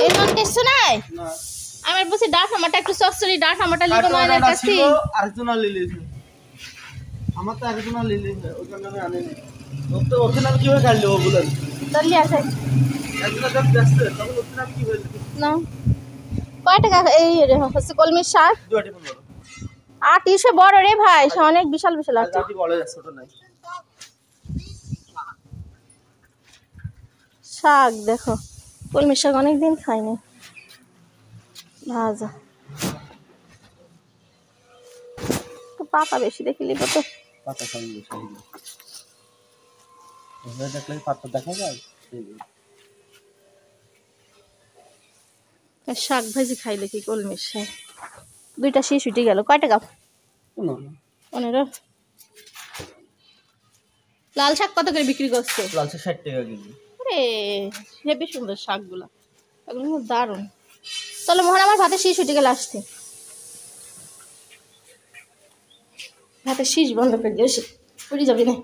এই জন কিছু নাই না আমার বসে ডাটা মাটা একটু সসরি ডাটা মাটা লিখো না এর কাছে আরেকজন লিলেছে আমার তো আরেকজন লিলেছে ওখানে আমি আনি নি তো ওখানে আমি কিভাবে কাটলি ও বলেন চলি আছে একজন কাট দেখছে তখন ওখানে আমি কিভাবে না কয় টাকা এই হচ্ছে কলমির শাক 2.15 আর টিসে বড় রে ভাই অনেক বিশাল বিশাল আছে জাতি বড় ছোট নাই শাক দেখো কলমির শাক অনেকদিন খাইনি ভাজা তো পাতা বেশি দেখিলি কত পাতা খাই বেশি ওটা দেখলে পাতা দেখা যায় শাক ভাজি খাইলে কি কলমির শাক দুইটা শীষ উঠে গেল কয় টাকা 15 লাল শাক কত করে বিক্রি করছে লাল শাক 60 টাকা কেজি আরে হেবি সুন্দর শাকগুলো এগুলো খুব দারুণ চলো মোহন আমার ভাতে শীষ উঠে গেল আসতে ভাতে শীষ বন্ধ করে দিয়ে উঠে যাবি না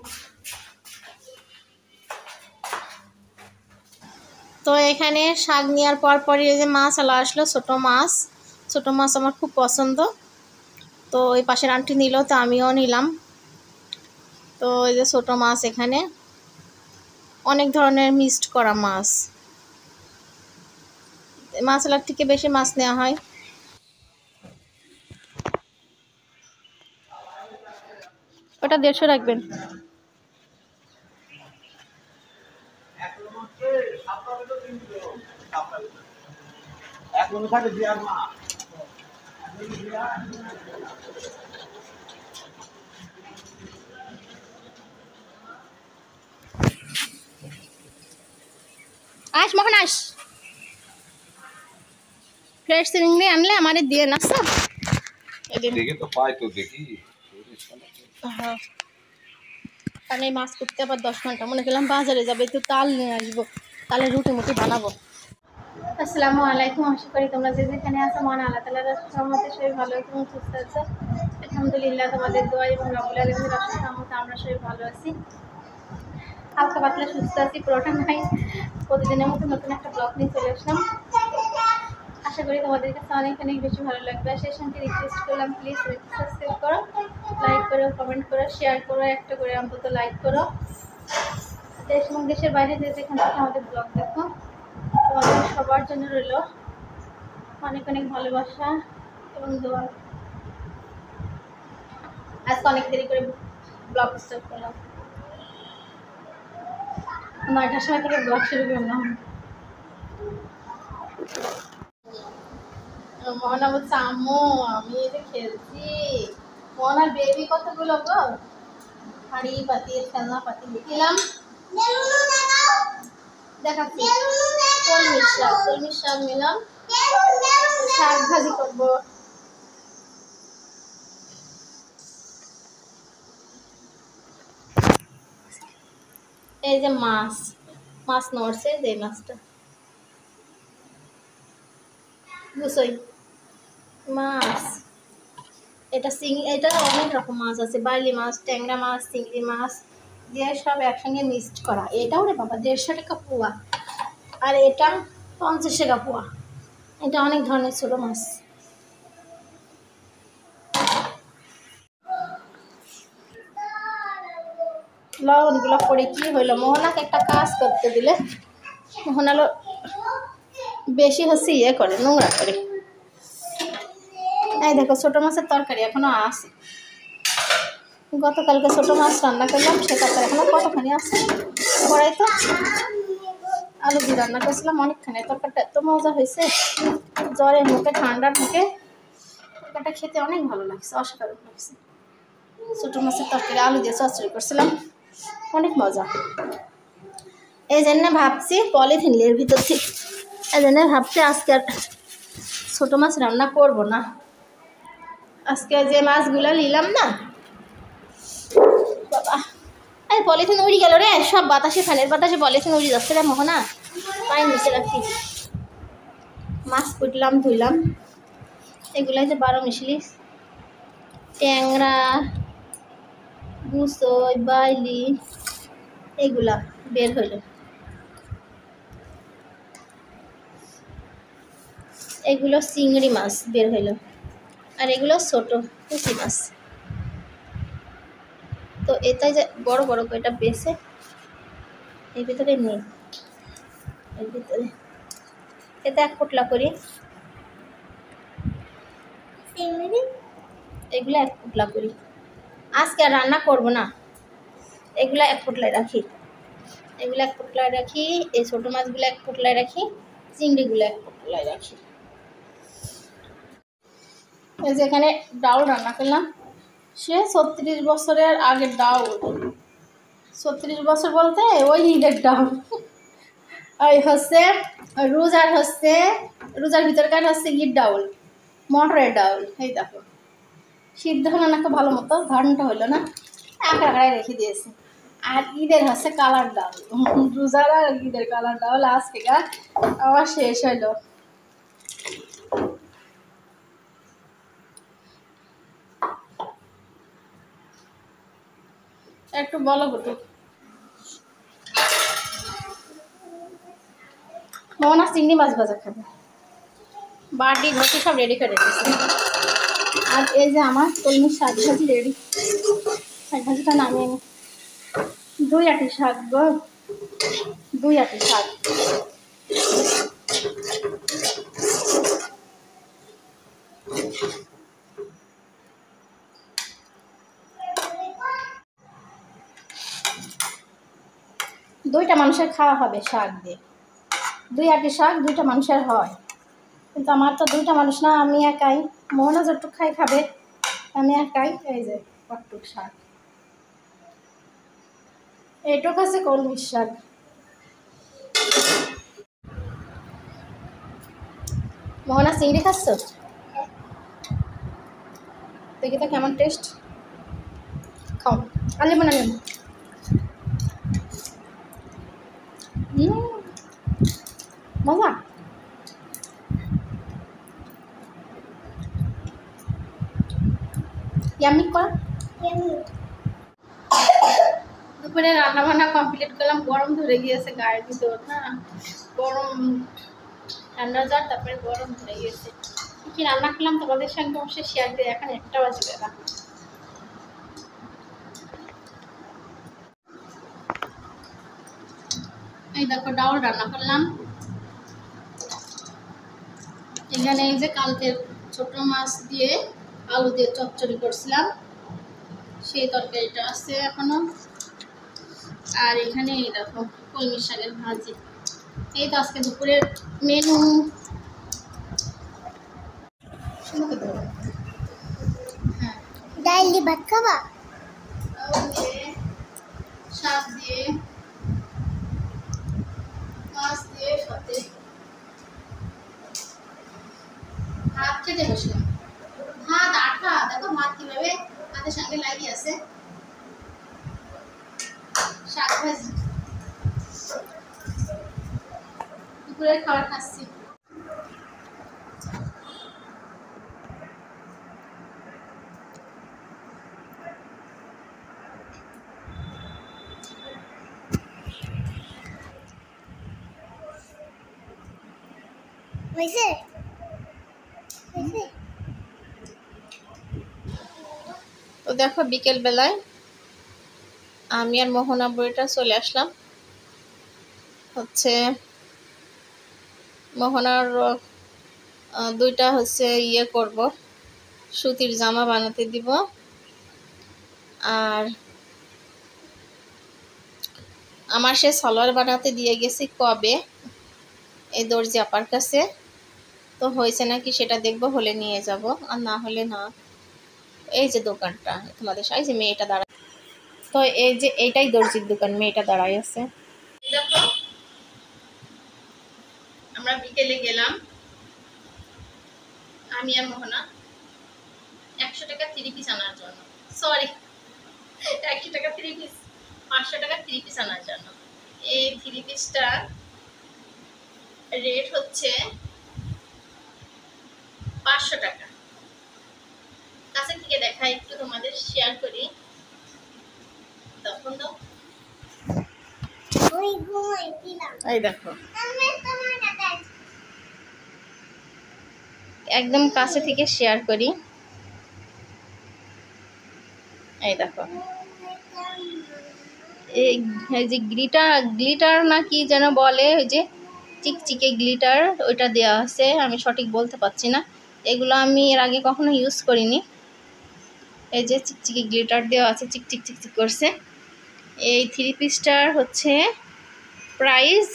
তো এখানে শাক নেওয়ার পর এই যে মাছ আলা আসলো ছোট মাছ আমার খুব পছন্দ তো ওই পাশের আন্টি নিল তো আমিও নিলাম তো এই যে ছোট মাছ এখানে অনেক ধরনের মিক্সড করা মাছ আলার থেকে বেশি মাছ নেওয়া হয় ওটা 150 রাখবেন আস মখন আস ফ্রেশ চিংড়ি আনলে আমারে দিয়ে না সব দেখে তো পাই তো দেখি হ্যাঁ কারণ এই মাছ করতে আবার 10 ঘন্টা মনে করলাম বাজারে যাবে একটু তাল নিয়ে আসবো তাহলে রুটি মুটি বানাবো আসসালামু আলাইকুম আশা করি তোমরা যে যেখানে আছো মহান আল্লাহ তাআলার রহমতে সবাই ভালো এবং সুস্থ আছো আলহামদুলিল্লাহ তোমাদের দোয়া এবং রব্বুল আলামিনের অশেষ রহমতে আমরা সবাই ভালো আছি হালকা পাতলা সুস্থ আছি পুরোটা নাই প্রতিদিনের মতো নতুন একটা ব্লগ নিয়ে চলে আসলাম আশা করি তোমাদের কাছে অনেক অনেক বেশি ভালো লাগবে সেই সঙ্গে রিকোয়েস্ট করলাম প্লিজ সাবস্ক্রাইব করো লাইক করো কমেন্ট করো শেয়ার করো একটা করে অন্তত লাইক করো দেশ এবং দেশের বাইরে যে যেখান থেকে আমাদের ব্লগ দেখো তোমাদের সবার জন্য রইল অনেক অনেক ভালোবাসা এবং দোয়া আজকে অনেক দেরি করে ব্লগ স্টার্ট করলাম 9টার সময় থেকে ব্লগ শুরু করলাম মহানা বলছে আম্মু আমি এই যে খেলছি মহানার বেবি কতগুলো গো হাড়ি পাতি খেলনা পাতি দিলাম দেখাচ্ছি কলমির শাক নিলাম শাক ভাজি করবো এই যে মাছ নড়ছে যে মাছটা বুঝছই মাছ এটা অনেক রকম মাছ আছে বাইলি মাছ ট্যাংরা মাছ চিংড়ি মাছ দিয়ে সব একসঙ্গে মিক্সড করা এটাও রে বাবা 150 টাকা পোয়া আর এটা 50 টাকা পোয়া এটা অনেক ধরনের ছোট মাছ লবণগুলো পরে কি হইলো মোহনাকে একটা কাজ করতে দিলে মোহনালো বেশি হচ্ছে ইয়ে করে নোংরা করে এই দেখো ছোট মাছের তরকারি এখনো আছে গতকালকে ছোট মাছ রান্না করলাম সেটা তো এখনো কতখানি আছে কড়াই তো আলু দিয়ে রান্না করছিলাম অনেকখানি তরকারিটা এত মজা হয়েছে জ্বরের মুখে ঠান্ডার মুখে তরকারিটা খেতে অনেক ভালো লাগছে অসাধারণ লাগছে ছোট মাছের তরকারি আলু দিয়ে চচ্চড়ি করছিলাম অনেক মজা এই জন্য ভাবছি পলিথিন এর ভিতর থেকে এই জন্য ভাবছি আজকে আর ছোট মাছ রান্না করব না আজকে যে মাছগুলো নিলাম না বাবা এই পলিথিন উড়ে গেল রে সব বাতাসে ফ্যানের বাতাসে পলিথিন উড়ে যাচ্ছে রে মোহনা তাই নিচে রাখি মাছ কুটলাম ধুইলাম এগুলাই যে 12 মিশালি ট্যাংরা গুসই বাইলি এগুলা বের হইল এগুলো চিংড়ি মাছ বের হইলো, আর এগুলো ছোট পুঁটি মাছ। তো এটাই যে বড় বড় কয়টা বেছে এর ভিতরে নেই, এর ভিতরে এটা 1 পোটলা করি চিংড়ি, এগুলো 1 পোটলা করি। আজকে আর রান্না করব না, এগুলো 1 পোটলায় রাখি, এগুলো 1 পোটলায় রাখি, এই ছোটো মাছগুলো 1 পোটলায় রাখি, চিংড়িগুলো 1 পোটলায় রাখি। এই যে এখানে ডাউল রান্না করলাম, সে 36 বছরের আগের ডাউল। 36 বছর বলতে ওই ঈদের ডাউল। ওই হচ্ছে রোজার হচ্ছে, রোজার ভিতরকার হচ্ছে ঈদ ডাউল, মটরের ডাউল। এই দেখো সিদ্ধ হলো না, খুব ভালো মতো ঘন্টা হলো না, আঁকড়ায় রেখে দিয়েছি। আর ঈদের হচ্ছে কালার ডাউল, রোজার আর ঈদের কালার ডাউল আজকে আবার শেষ হলো। একটু বলো গো, মোহনা চিংড়ি মাছ ভাজা খাবে, বাটি ঘটি সব রেডি করে রেখেছি। আর এই যে আমার কলমির শাক ভাজি রেডি, শাক ভাজিটা নামিয়ে নি। 2 আটি শাক গো, 2 আটি শাক। দুইটা মানুষের খাওয়া হবে শাক দিয়ে, 2 আটি শাক 2টা মানুষের হয়, কিন্তু আমার তো 2টা মানুষ না, আমি একাই। মোহনা যতটুক খাই খাবে, আমি একাই। এই যে কতটুক শাক, এইটুক আছে কলমির শাক। মোহনা চিংড়ি খাচ্ছ? দেখি তো কেমন টেস্ট, খাও। আনলে মনে নেব, মজা। ইয়ামি কর। দুপুরে রান্না বান্না কমপ্লিট করলাম, গরম ধরে গিয়েছে গায়ের ভিতর, হ্যাঁ গরম, ঠান্ডা জ্বর, তারপরে গরম ধরে গিয়েছে। কি রান্না করলাম তোমাদের সঙ্গে অবশ্যই শেয়ার দিয়ে, এখন 1টা বাজবে না। এই দেখো ডাউল রান্না করলাম, এখানে এই যে কালকে ছোট মাছ দিয়ে আলু দিয়ে চচ্চড়ি করছিলাম, সেই তরকারিটা আছে এখনো। আর এখানে এই দেখো কলমির শাকের ভাজি। এই তো আজকে দুপুরের মেনু। হ্যাঁ ডাল দিয়ে ভাত খাবা, শাক দিয়ে মাছ দিয়ে সাথে ভাত খেতে বসলাম। ভাত আঠা, দেখো ভাত কিভাবে হাতের সঙ্গে লাগিয়ে আছে। শাক ভাজি, দুপুরের খাবার খাচ্ছি। তো দেখো বিকেল বেলায় আমি আর মোহনা বইটা চলে আসলাম, হচ্ছে মোহনার 2টা হচ্ছে ইয়ে করব, সুতির জামা বানাতে দিব। আর আমার সে সালোয়ার বানাতে দিয়ে গেছি কবে এই দর্জি আপার কাছে, তো হয়েছে নাকি সেটা দেখবো, হলে নিয়ে যাব, আর না হলে না। এই যে দোকানটা তোমাদের এই যে মেয়েটা দাঁড়ায়, তো এই যে এইটাই দর্জির দোকান, মেয়েটা দাঁড়ায় আছে। দেখো আমরা বিকেলে গেলাম, আমি আর মোহনা 100 টাকা 3 পিস আনার জন্য, সরি 100 টাকা 3 পিস, 500 টাকা 3 পিস আনার জন্য। এই 3 পিসটা রেট হচ্ছে 500 টাকা। কাছে থেকে দেখা একটু তোমাদের শেয়ার করি, তখন তো এই দেখো একদম কাছে থেকে শেয়ার করি। এই দেখো, এই এই যে গ্লিটার না কি যেন বলে, ওই যে চিকচিকে গ্লিটার, ওইটা দেওয়া আছে, আমি সঠিক বলতে পারছি না। এগুলো আমি এর আগে কখনো ইউজ করিনি। এই যে চিকচিকে গ্লিটার দেওয়া আছে, চিকচিক চিকচিক করছে। এই 3 পিসটার হচ্ছে প্রাইস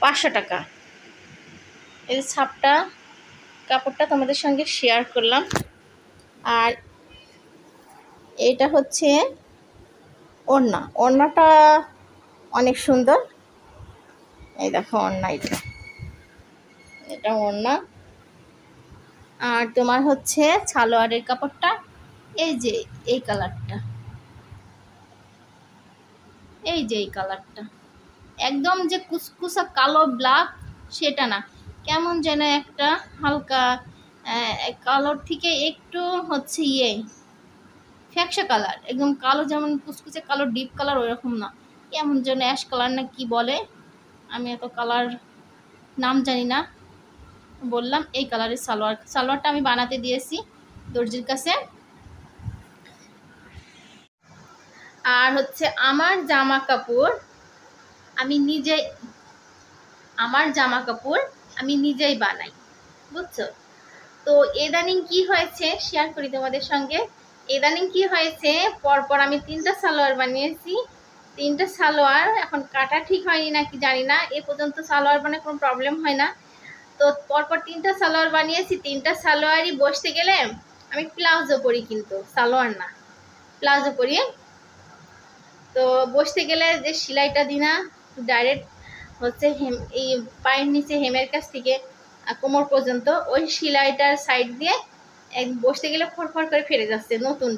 500 টাকা। এই যে ছাপটা কাপড়টা তোমাদের সঙ্গে শেয়ার করলাম। আর এটা হচ্ছে ওড়নাটা অনেক সুন্দর। এই দেখো ওড়না, এটা ওড়না। আর তোমার হচ্ছে সালোয়ারের কাপড়টা এই যে এই কালারটা, এই যে এই কালারটা একদম যে কুচকুচা কালো ব্ল্যাক সেটা না, কেমন যেন একটা হালকা কালোর থেকে একটু হচ্ছে ফ্যাকশা কালার, একদম কালো, যেমন কুচকুচে কালো ডিপ কালার ওইরকম না, কেমন যেন অ্যাশ কালার না কি বলে, আমি এত কালার নাম জানি না। বললাম এই কালারের সালোয়ারটা আমি বানাতে দিয়েছি দর্জির কাছে। আর হচ্ছে আমার জামা কাপড় আমি নিজেই বানাই, বুঝছো? তো ইদানিং কি হয়েছে শেয়ার করি তোমাদের সঙ্গে। ইদানিং কি হয়েছে, পরপর আমি 3টা সালোয়ার বানিয়েছি। 3টা সালোয়ার এখন কাটা ঠিক হয়নি নাকি জানি না, এ পর্যন্ত সালোয়ার বানায় কোনো প্রবলেম হয় না। তো পরপর 3টা সালোয়ার বানিয়েছি। 3টা সালোয়ারই বসতে গেলে, আমি প্লাজো পরি কিন্তু সালোয়ার না, প্লাজো পরি। তো বসতে গেলে যে সেলাইটা দিই না, ডাইরেক্ট হচ্ছে এই পায়ের নিচে হেমের কাছ থেকে কোমর পর্যন্ত ওই সেলাইটার সাইড দিয়ে বসতে গেলে ফরফর করে ফেটে যাচ্ছে নতুন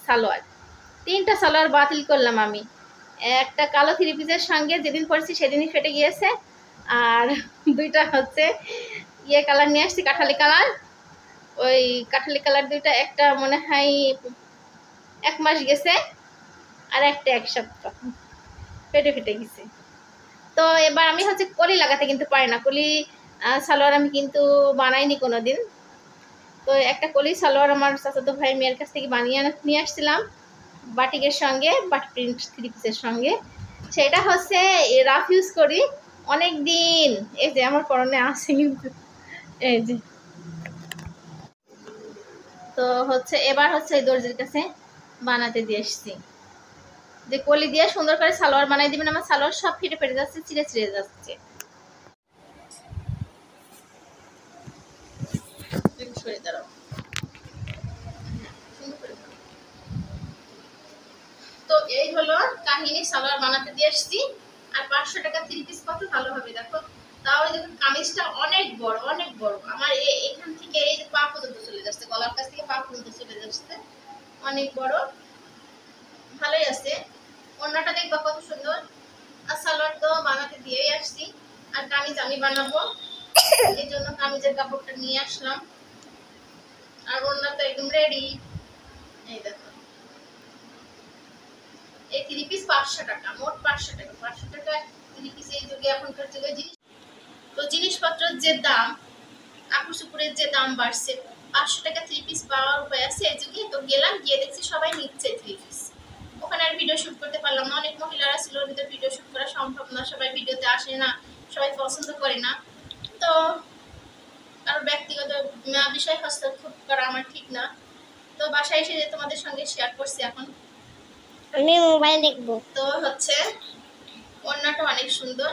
সালোয়ার। 3টা সালোয়ার বাতিল করলাম আমি। একটা কালো 3 পিসের সঙ্গে যেদিন পরেছি সেদিনই ফেটে গিয়েছে। আর 2টা হচ্ছে কালার নিয়ে আসছি, কাঠালি কালার। ওই কাঠালি কালার 2টা, একটা মনে হয় 1 মাস গেছে আর একটা 1 সপ্তাহ, ফেটে গেছে। তো এবার আমি হচ্ছে কলি লাগাতে কিন্তু পারি না, কলি সালোয়ার আমি কিন্তু বানাইনি কোনোদিন। তো একটা কলি সালোয়ার আমার চাচাতো ভাই মেয়ের কাছ থেকে বানিয়ে নিয়ে আসছিলাম বাটিকের সঙ্গে, বাটি প্রিন্ট 3 পিসের সঙ্গে। সেটা হচ্ছে রাফ ইউজ করি অনেক দিন। এই যে আমার পরনে আছে কিন্তু, এই যে। তো হচ্ছে এবার হচ্ছে এই দর্জির কাছে বানাতে দিয়ে এসছি, যে কলি দিয়ে সুন্দর করে সালোয়ার বানাই দিবেন। আমার সালোয়ার সব ফেটে যাচ্ছে, চিড়ে যাচ্ছে। তো এই হলো কাহিনী, সালোয়ার বানাতে দিয়ে এসছি। আর 500 টাকা 3 পিস কত ভালো হবে দেখো। তাও দেখুন কামিজটা অনেক বড়, আমার এখান থেকে এই যে পা পর্যন্ত চলে যাচ্ছে, গলার কাছ থেকে পা পর্যন্ত চলে যাচ্ছে, অনেক বড়, ভালোই আছে। ওড়নাটা দেখবা কত সুন্দর। আর সালোয়ার তো বানাতে দিয়েই আসছি, আর কামিজ আমি বানাবো, এই জন্য কামিজের কাপড়টা নিয়ে আসলাম। আর ওড়না তো একদম রেডি। এই দেখো, এই 3 পিস 500 টাকা, মোট 500 টাকা। 500 টাকা 3 পিস এই যুগে, এখনকার যুগে জিনিসপত্রের যে দাম, কাপড় চোপড়ের যে দাম বাড়ছে, 500 টাকা 3 পিস পাওয়ার উপায় আছে এই যুগে? তো গেলাম, গিয়ে দেখছি সবাই নিচ্ছে 3 পিস। ওখানে আর ভিডিও শুট করতে পারলাম না, অনেক মহিলারা ছিল, কিন্তু ভিডিও শুট করা সম্ভব না, সবাই ভিডিওতে আসে না, সবাই পছন্দ করে না। তো কারো ব্যক্তিগত বিষয় হস্তক্ষেপ করা আমার ঠিক না। তো বাসায় এসে তোমাদের সঙ্গে শেয়ার করছি। এখন আমি মোবাইল দেখবো। তো হচ্ছে ওড়নাটা অনেক সুন্দর,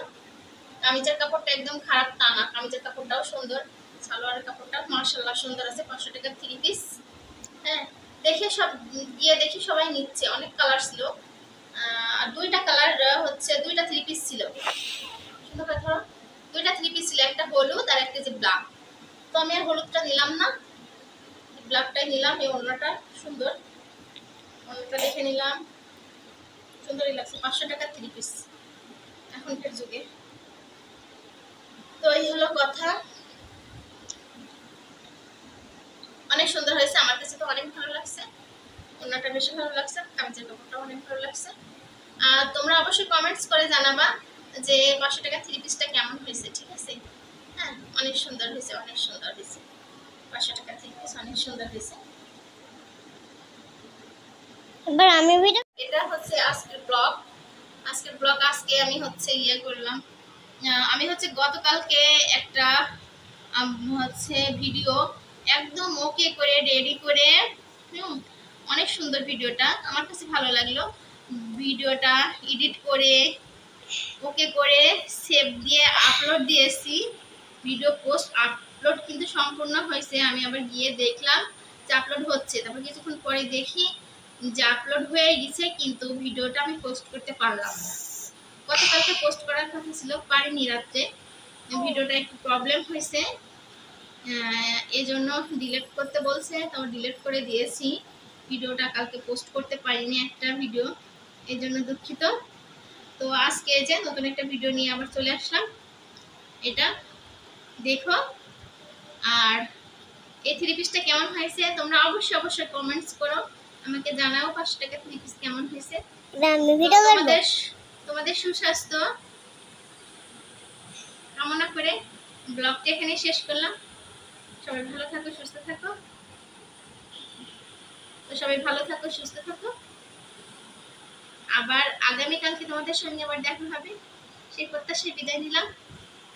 কামিজের কাপড়টা একদম খারাপ তা না, কামিজের কাপড়টাও সুন্দর, সালোয়ারের কাপড়টা মাশাআল্লাহ সুন্দর আছে। 500 টাকা 3 পিস। হ্যাঁ, দেখি সবাই নিচ্ছে, অনেক কালার ছিল। আর 2টা কালার হচ্ছে, 2টা 3 পিস ছিল, সুন্দর কথা। 2টা 3 পিস ছিল, একটা হলুদ আর একটা যে ব্ল্যাক। তো আমি আর হলুদটা নিলাম না, ব্ল্যাকটাই নিলাম। এই ওড়নাটা সুন্দর, ওড়নাটা দেখে নিলাম, সুন্দরই লাগছে। 500 টাকা 3 পিস এখনকার যুগে। তো এই হলো কথা, অনেক সুন্দর হয়েছে, আমার কাছে তো অনেক ভালো লাগছে। ওড়নাটা বেশি ভালো লাগছে, কামিজের কাপড়টাও অনেক ভালো লাগছে। আর তোমরা অবশ্যই কমেন্টস করে জানাবা যে 500 টাকা 3 পিসটা কেমন হয়েছে, ঠিক আছে? হ্যাঁ, অনেক সুন্দর হয়েছে। 500 টাকা থেকে অনেক সুন্দর হয়েছে। এবার আমি ভিডিও এটা হচ্ছে আজকের ব্লগ। আজকে আমি হচ্ছে ইয়ে করলাম, আমি হচ্ছে গতকালকে একটা হচ্ছে ভিডিও একদম ওকে করে রেডি করে, অনেক সুন্দর ভিডিওটা, আমার কাছে ভালো লাগলো। ভিডিওটা এডিট করে ওকে করে সেভ দিয়ে আপলোড দিয়েছি। ভিডিও পোস্ট আপলোড কিন্তু সম্পূর্ণ হয়েছে। আমি আবার গিয়ে দেখলাম যে আপলোড হচ্ছে, তারপর কিছুক্ষণ পরে দেখি যে আপলোড হয়ে গেছে, কিন্তু ভিডিওটা আমি পোস্ট করতে পারলাম না। গতকালকে পোস্ট করার কথা ছিল, পারিনি রাত্রে। ভিডিওটা একটু প্রবলেম হয়েছে, এই জন্য ডিলিট করতে বলছে, তো ডিলিট করে দিয়েছি। ভিডিওটা কালকে পোস্ট করতে পারিনি একটা ভিডিও, এই জন্য দুঃখিত। তো আজকে যে নতুন একটা ভিডিও নিয়ে আবার চলে আসলাম, এটা দেখো। আর এই থ্রি পিসটা কেমন হয়েছে তোমরা অবশ্যই কমেন্টস করো, আমাকে জানাও 500 টাকা থ্রি পিস কেমন হয়েছে। আমি ভিডিও করব। তোমাদের সুস্বাস্থ্য কামনা করে ব্লগটা এখানে শেষ করলাম। সবাই ভালো থাকো, সুস্থ থাকো। আবার আগামীকালকে তোমাদের সঙ্গে আবার দেখা হবে, সেই প্রত্যাশায় বিদায় নিলাম।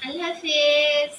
আল্লাহ হাফেজ।